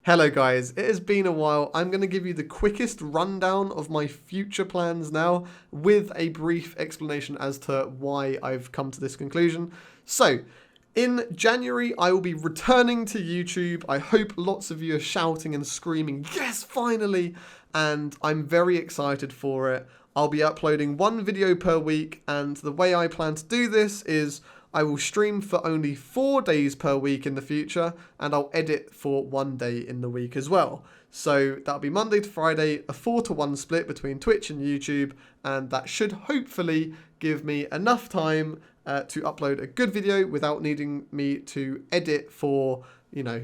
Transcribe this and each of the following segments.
Hello guys, it has been a while. I'm going to give you the quickest rundown of my future plans now with a brief explanation as to why I've come to this conclusion. So, in January, I will be returning to YouTube. I hope lots of you are shouting and screaming, yes, finally! And I'm very excited for it. I'll be uploading one video per week, and the way I plan to do this is I will stream for only 4 days per week in the future, and I'll edit for 1 day in the week as well. So that'll be Monday to Friday, a 4-to-1 split between Twitch and YouTube, and that should hopefully give me enough time to upload a good video without needing me to edit for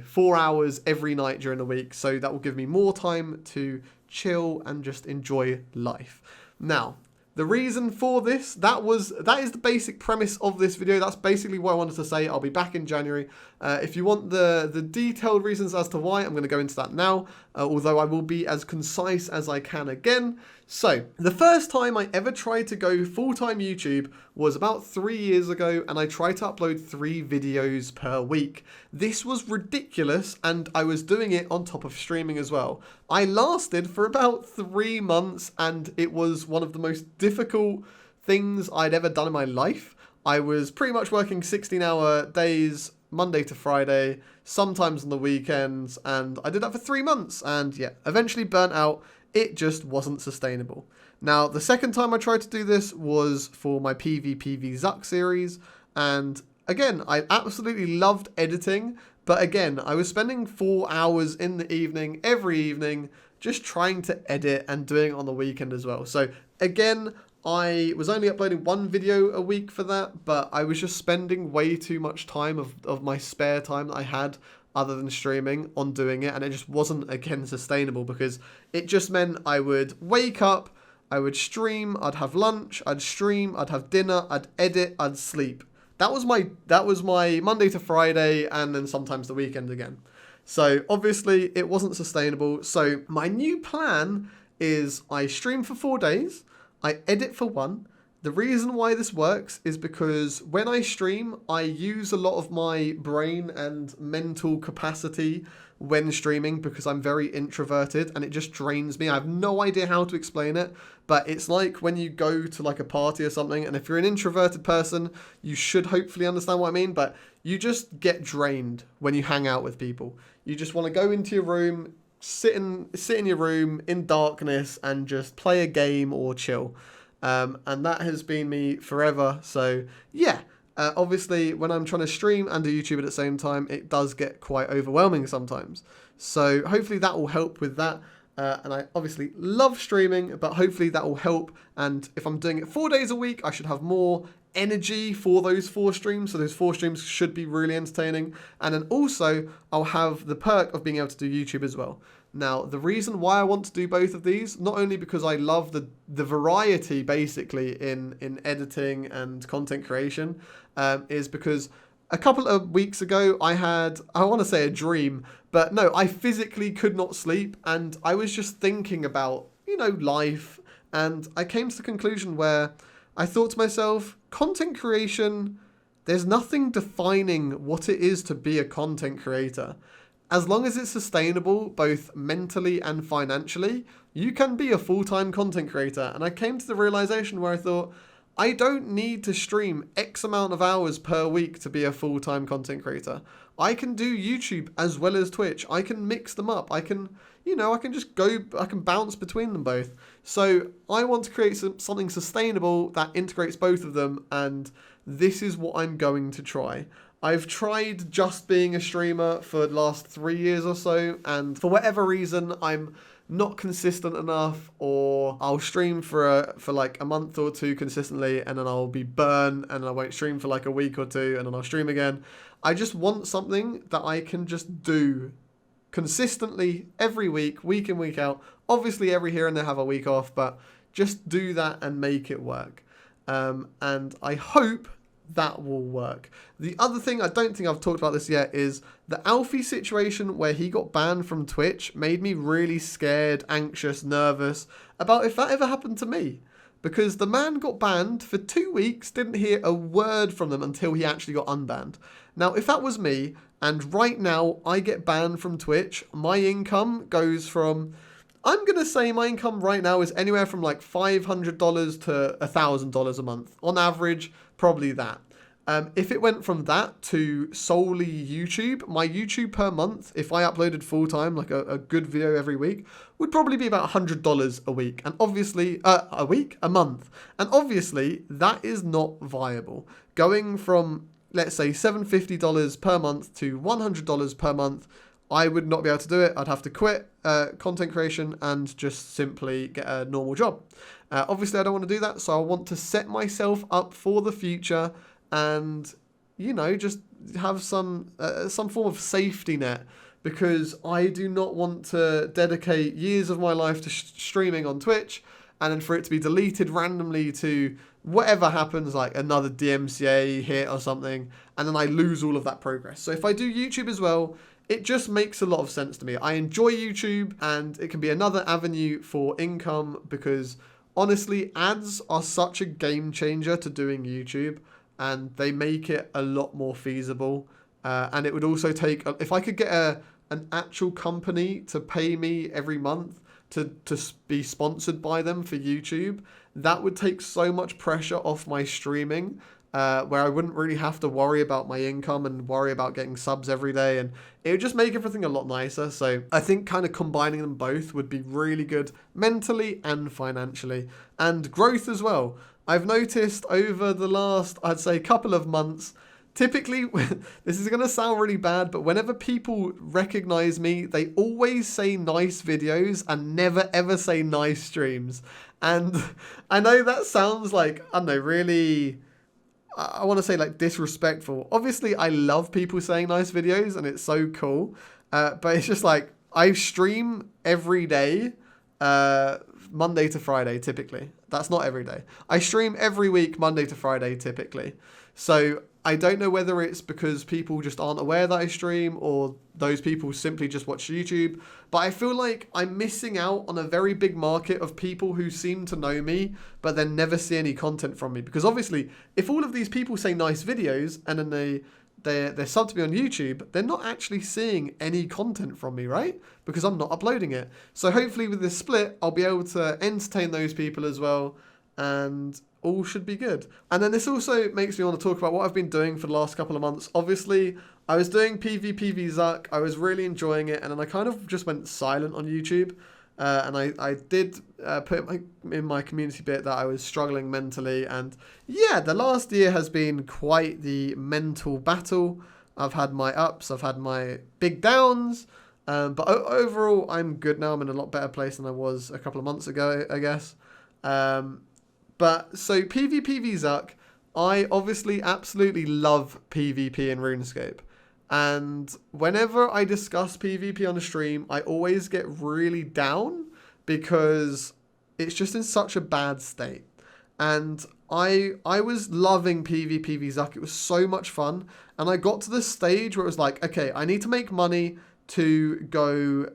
4 hours every night during the week. So that will give me more time to chill and just enjoy life. Now, the reason for this, that is the basic premise of this video. That's basically what I wanted to say. I'll be back in January. If you want the detailed reasons as to why, I'm going to go into that now, although I will be as concise as I can again. So, the first time I ever tried to go full-time YouTube was about 3 years ago, and I tried to upload 3 videos per week. This was ridiculous, and I was doing it on top of streaming as well. I lasted for about 3 months, and it was one of the most difficult things I'd ever done in my life. I was pretty much working 16-hour days, Monday to Friday, sometimes on the weekends, and I did that for 3 months, and yeah, eventually burnt out. It just wasn't sustainable. Now, the second time I tried to do this was for my PvPv Zuck series, and again, I absolutely loved editing, but again, I was spending 4 hours in the evening, every evening, just trying to edit and doing it on the weekend as well. So again, I was only uploading 1 video a week for that, but I was just spending way too much time of my spare time that I had other than streaming on doing it, and it just wasn't, again, sustainable because it just meant I would wake up, I would stream, I'd have lunch, I'd stream, I'd have dinner, I'd edit, I'd sleep. That was my Monday to Friday, and then sometimes the weekend again. So obviously it wasn't sustainable. So my new plan is I stream for 4 days, I edit for 1. The reason why this works is because when I stream, I use a lot of my brain and mental capacity when streaming because I'm very introverted and it just drains me. I have no idea how to explain it, but it's like when you go to like a party or something, and if you're an introverted person, you should hopefully understand what I mean, but you just get drained when you hang out with people. You just want to go into your room, sit in your room in darkness and just play a game or chill. And that has been me forever. So yeah, obviously when I'm trying to stream and do YouTube at the same time, it does get quite overwhelming sometimes. So hopefully that will help with that. And I obviously love streaming, but hopefully that will help. And if I'm doing it 4 days a week, I should have more energy for those 4 streams. So those 4 streams should be really entertaining. And then also I'll have the perk of being able to do YouTube as well. Now, the reason why I want to do both of these, not only because I love the variety basically in editing and content creation, is because a couple of weeks ago I want to say a dream, but no, I physically could not sleep, and I was just thinking about, life, and I came to the conclusion where I thought to myself, content creation, there's nothing defining what it is to be a content creator. As long as it's sustainable, both mentally and financially, you can be a full-time content creator. And I came to the realization where I thought, I don't need to stream X amount of hours per week to be a full-time content creator. I can do YouTube as well as Twitch. I can mix them up. I can bounce between them both. So I want to create something sustainable that integrates both of them, and this is what I'm going to try. I've tried just being a streamer for the last 3 years or so, and for whatever reason, I'm not consistent enough, or I'll stream for like a month or 2 consistently, and then I'll be burned, and I won't stream for like a week or 2, and then I'll stream again. I just want something that I can just do consistently every week, week in, week out. Obviously, every here and there have a week off, but just do that and make it work. And I hope that will work. The other thing, I don't think I've talked about this yet, is the Alfie situation where he got banned from Twitch made me really scared, anxious, nervous about if that ever happened to me. Because the man got banned for 2 weeks, didn't hear a word from them until he actually got unbanned. Now, if that was me, And right now, I get banned from Twitch. My income goes from, I'm going to say my income right now is anywhere from like $500 to $1,000 a month. On average, probably that. If it went from that to solely YouTube, my YouTube per month, if I uploaded full time, like a good video every week, would probably be about $100 a week. And obviously, a month. And obviously, that is not viable. Going from, let's say, $750 per month to $100 per month, I would not be able to do it. I'd have to quit content creation and just simply get a normal job. Obviously, I don't want to do that. So I want to set myself up for the future and, you know, just have some form of safety net, because I do not want to dedicate years of my life to streaming on Twitch and then for it to be deleted randomly to whatever happens, like another DMCA hit or something, and then I lose all of that progress. So if I do YouTube as well, it just makes a lot of sense to me. I enjoy YouTube, and it can be another avenue for income, because honestly, ads are such a game changer to doing YouTube, and they make it a lot more feasible. And it would also take, if I could get an actual company to pay me every month to be sponsored by them for YouTube, that would take so much pressure off my streaming, where I wouldn't really have to worry about my income and worry about getting subs every day, and it would just make everything a lot nicer. So I think kind of combining them both would be really good mentally and financially, and growth as well. I've noticed over the last, I'd say, couple of months, typically, this is going to sound really bad, but whenever people recognize me, they always say nice videos and never ever say nice streams. And I know that sounds like, I don't know, really, I want to say like disrespectful. Obviously, I love people saying nice videos and it's so cool. But it's just like, I stream every day, Monday to Friday, typically. That's not every day. I stream every week, Monday to Friday, typically. So I don't know whether it's because people just aren't aware that I stream, or those people simply just watch YouTube. But I feel like I'm missing out on a very big market of people who seem to know me, but then never see any content from me. Because obviously, if all of these people say nice videos and then they're subbed to me on YouTube, they're not actually seeing any content from me, right? Because I'm not uploading it. So hopefully with this split, I'll be able to entertain those people as well, and all should be good. And then this also makes me want to talk about what I've been doing for the last couple of months. Obviously, I was doing PvPv Zuck. I was really enjoying it, and then I kind of just went silent on YouTube. And I did put in my community bit that I was struggling mentally. And yeah, the last year has been quite the mental battle. I've had my ups, I've had my big downs. But overall, I'm good now. I'm in a lot better place than I was a couple of months ago, I guess. But so PvPv Zuck, I obviously absolutely love PvP in RuneScape. And whenever I discuss PvP on a stream, I always get really down because it's just in such a bad state. And I was loving PvPv Zuck. It was so much fun. And I got to this stage where it was like, okay, I need to make money to go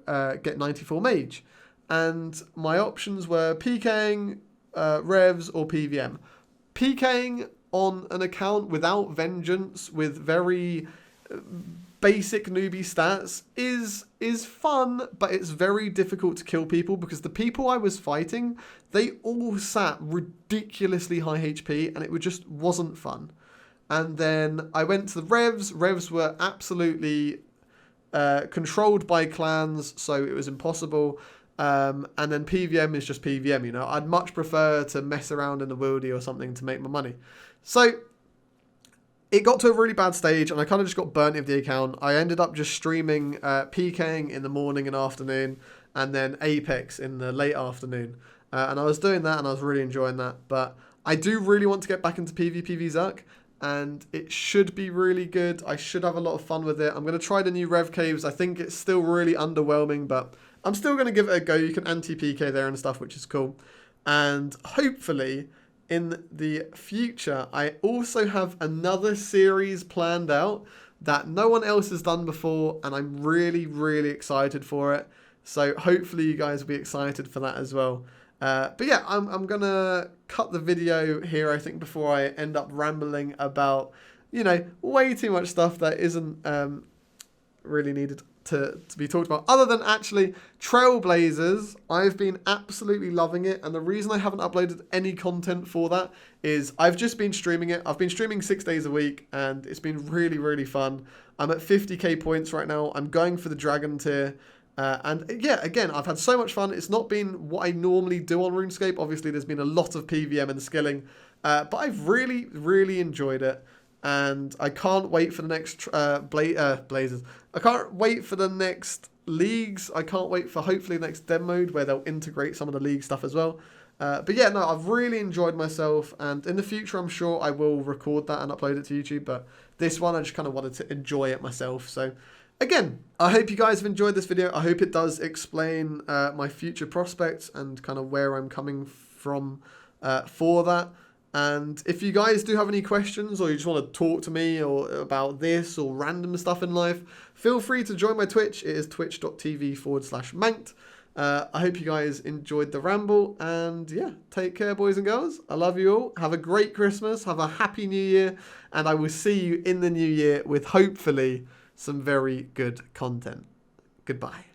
get 94 Mage. And my options were PKing, Revs, or PVM. PKing on an account without Vengeance, with very basic newbie stats, is fun, but it's very difficult to kill people because the people I was fighting, they all sat ridiculously high HP, and it just wasn't fun. And then I went to the Revs. Revs were absolutely controlled by clans, so it was impossible. And then PVM is just PVM, you know. I'd much prefer to mess around in the wildy or something to make my money. So it got to a really bad stage, and I kind of just got burnt of the account. I ended up just streaming PKing in the morning and afternoon, and then Apex in the late afternoon. And I was doing that, and I was really enjoying that. But I do really want to get back into PvPv Zuck, and it should be really good. I should have a lot of fun with it. I'm going to try the new Rev Caves. I think it's still really underwhelming, but I'm still going to give it a go. You can anti-PK there and stuff, which is cool. And hopefully in the future, I also have another series planned out that no one else has done before, and I'm really, really excited for it. So hopefully you guys will be excited for that as well. But yeah, I'm going to cut the video here, I think, before I end up rambling about, you know, way too much stuff that isn't really needed to be talked about. Other than actually Trailblazers, I've been absolutely loving it. And the reason I haven't uploaded any content for that is I've just been streaming it. I've been streaming 6 days a week and it's been really, really fun. I'm at 50k points right now. I'm going for the Dragon tier. And yeah, again, I've had so much fun. It's not been what I normally do on RuneScape. Obviously, there's been a lot of PVM and skilling. But I've really, really enjoyed it. And I can't wait for the next Blazers. I can't wait for the next leagues. I can't wait for hopefully the next dem mode where they'll integrate some of the league stuff as well. But yeah, no, I've really enjoyed myself. And in the future, I'm sure I will record that and upload it to YouTube. But this one, I just kind of wanted to enjoy it myself. So again, I hope you guys have enjoyed this video. I hope it does explain my future prospects and kind of where I'm coming from for that. And if you guys do have any questions or you just want to talk to me or about this or random stuff in life, feel free to join my Twitch. It is twitch.tv/Manked. I hope you guys enjoyed the ramble. And yeah, take care, boys and girls. I love you all. Have a great Christmas. Have a happy new year. And I will see you in the new year with hopefully some very good content. Goodbye.